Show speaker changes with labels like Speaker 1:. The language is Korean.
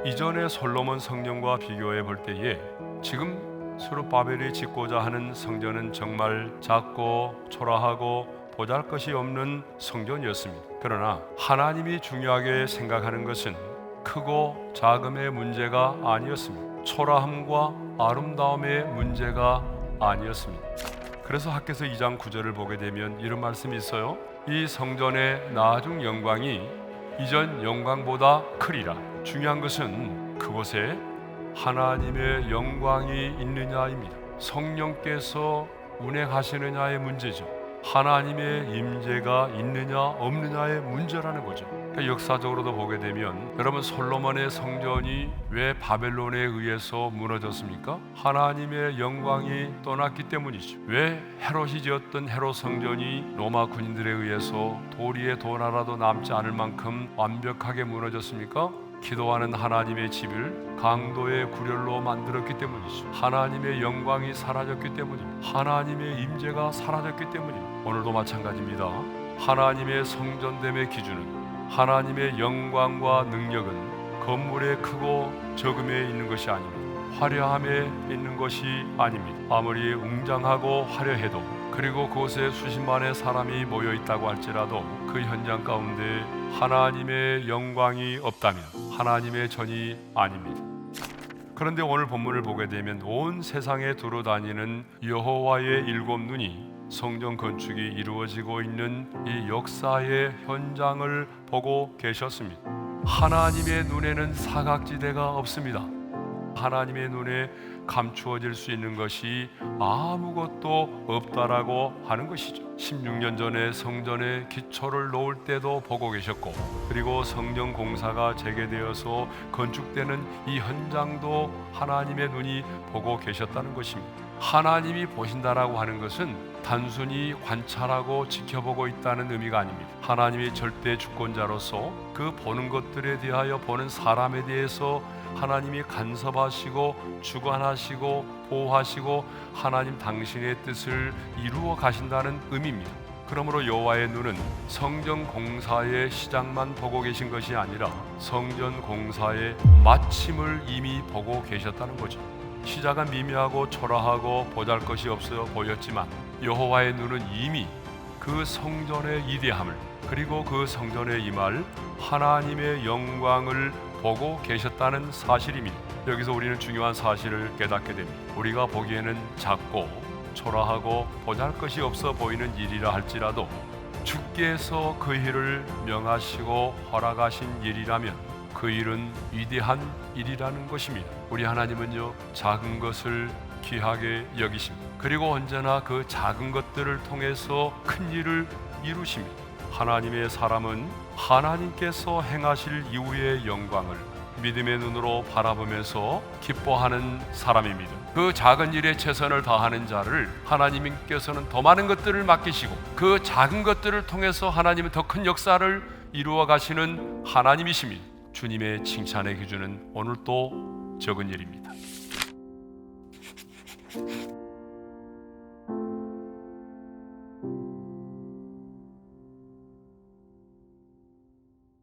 Speaker 1: 이전의 솔로몬 성전과 비교해 볼 때에 지금 스룹바벨이 짓고자 하는 성전은 정말 작고 초라하고 보잘것이 없는 성전이었습니다. 그러나 하나님이 중요하게 생각하는 것은 크고 작음의 문제가 아니었습니다. 초라함과 아름다움의 문제가 아니었습니다. 그래서 학개서 2장 9절을 보게 되면 이런 말씀이 있어요. 이 성전의 나중 영광이 이전 영광보다 크리라. 중요한 것은 그곳에 하나님의 영광이 있느냐입니다. 성령께서 운행하시느냐의 문제죠. 하나님의 임재가 있느냐 없느냐의 문제라는 거죠. 그러니까 역사적으로도 보게 되면 여러분, 솔로몬의 성전이 왜 바벨론에 의해서 무너졌습니까? 하나님의 영광이 떠났기 때문이죠. 왜 헤롯이 지었던 헤롯 성전이 로마 군인들에 의해서 도리에 돈 하나도 남지 않을 만큼 완벽하게 무너졌습니까? 기도하는 하나님의 집을 강도의 구렬로 만들었기 때문이죠. 하나님의 영광이 사라졌기 때문입니다. 하나님의 임재가 사라졌기 때문입니다. 오늘도 마찬가지입니다. 하나님의 성전됨의 기준은, 하나님의 영광과 능력은 건물의 크고 적음에 있는 것이 아닙니다. 화려함에 있는 것이 아닙니다. 아무리 웅장하고 화려해도, 그리고 그곳에 수십만의 사람이 모여 있다고 할지라도 그 현장 가운데 하나님의 영광이 없다면 하나님의 전이 아닙니다. 그런데 오늘 본문을 보게 되면 온 세상에 두루다니는 여호와의 일곱 눈이 성전 건축이 이루어지고 있는 이 역사의 현장을 보고 계셨습니다. 하나님의 눈에는 사각지대가 없습니다. 하나님의 눈에 감추어질 수 있는 것이 아무것도 없다라고 하는 것이죠. 16년 전에 성전의 기초를 놓을 때도 보고 계셨고, 그리고 성전 공사가 재개되어서 건축되는 이 현장도 하나님의 눈이 보고 계셨다는 것입니다. 하나님이 보신다라고 하는 것은 단순히 관찰하고 지켜보고 있다는 의미가 아닙니다. 하나님이 절대 주권자로서 그 보는 것들에 대하여, 보는 사람에 대해서 하나님이 간섭하시고 주관하시고 보호하시고 하나님 당신의 뜻을 이루어 가신다는 의미입니다. 그러므로 여호와의 눈은 성전 공사의 시작만 보고 계신 것이 아니라 성전 공사의 마침을 이미 보고 계셨다는 거죠. 시작은 미미하고 초라하고 보잘것이 없어 보였지만 여호와의 눈은 이미 그 성전의 이대함을, 그리고 그 성전에 임할 하나님의 영광을 보고 계셨다는 사실입니다. 여기서 우리는 중요한 사실을 깨닫게 됩니다. 우리가 보기에는 작고 초라하고 보잘것이 없어 보이는 일이라 할지라도 주께서 그 일을 명하시고 허락하신 일이라면 그 일은 위대한 일이라는 것입니다. 우리 하나님은요, 작은 것을 귀하게 여기십니다. 그리고 언제나 그 작은 것들을 통해서 큰 일을 이루십니다. 하나님의 사람은 하나님께서 행하실 이후의 영광을 믿음의 눈으로 바라보면서 기뻐하는 사람입니다. 그 작은 일에 최선을 다하는 자를 하나님께서는 더 많은 것들을 맡기시고, 그 작은 것들을 통해서 하나님은 더 큰 역사를 이루어 가시는 하나님이십니다. 주님의 칭찬의 기준은 오늘도 적은 일입니다.